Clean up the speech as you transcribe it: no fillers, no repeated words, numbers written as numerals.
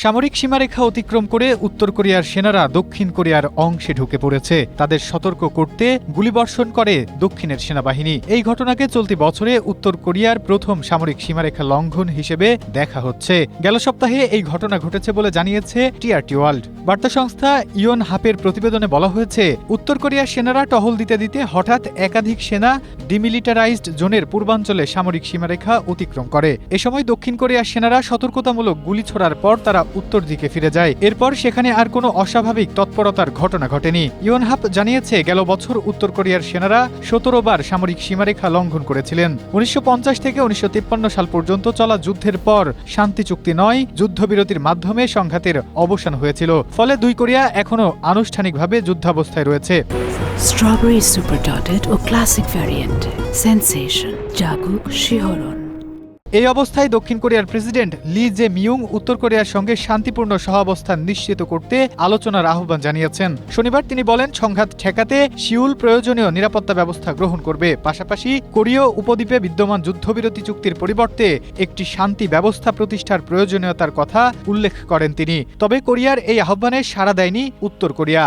সামরিক সীমারেখা অতিক্রম করে উত্তর কোরিয়ার সেনারা দক্ষিণ কোরিয়ার অংশে ঢুকে পড়েছে। তাদের সতর্ক করতে গুলিবর্ষণ করে দক্ষিণের সেনাবাহিনী। এই ঘটনাকে চলতি বছরে উত্তর কোরিয়ার প্রথম সামরিক সীমারেখা লঙ্ঘন হিসেবে দেখা হচ্ছে। গেল সপ্তাহে এই ঘটনা ঘটেছে বলে জানিয়েছে টিআরটি ওয়ার্ল্ড। বার্তা সংস্থা ইয়ন হাপের প্রতিবেদনে বলা হয়েছে, উত্তর কোরিয়ার সেনারা টহল দিতে দিতে হঠাৎ একাধিক সেনা ডিমিলিটারাইজড জোনের পূর্বাঞ্চলে সামরিক সীমারেখা অতিক্রম করে। এ সময় দক্ষিণ কোরিয়ার সেনারা সতর্কতামূলক গুলি ছোড়ার পর তারা উত্তর দিকে ফিরে যায়। এরপর সেখানে আর কোনো অস্বাভাবিক তৎপরতার ঘটনা ঘটেনি। ইয়নহাপ জানিয়েছে, গেল বছর উত্তর কোরিয়ার সেনারা 17 বার সামরিক সীমারেখা লঙ্ঘন করেছিলেন। 1950 থেকে 1953 সাল পর্যন্ত চলা যুদ্ধের পর শান্তি চুক্তি নয়, যুদ্ধবিরতির মাধ্যমে সংঘাতের অবসান হয়েছিল। ফলে দুই কোরিয়া এখনও আনুষ্ঠানিকভাবে যুদ্ধাবস্থায় রয়েছে। স্ট্রবেরি সুপার ডটেড ও ক্লাসিক ভ্যারিয়েন্ট সেনসেশন জাগুক শিহরণ। এই অবস্থায় দক্ষিণ কোরিয়ার প্রেসিডেন্ট লি জে মিয়ুং উত্তর কোরিয়ার সঙ্গে শান্তিপূর্ণ সহাবস্থান নিশ্চিত করতে আলোচনার আহ্বান জানিয়েছেন। শনিবার তিনি বলেন, সংঘাত ঠেকাতে সিউল প্রয়োজনীয় নিরাপত্তা ব্যবস্থা গ্রহণ করবে। পাশাপাশি কোরীয় উপদ্বীপে বিদ্যমান যুদ্ধবিরতি চুক্তির পরিবর্তে একটি শান্তি ব্যবস্থা প্রতিষ্ঠার প্রয়োজনীয়তার কথা উল্লেখ করেন তিনি। তবে কোরিয়ার এই আহ্বানে সাড়া দেয়নি উত্তর কোরিয়া।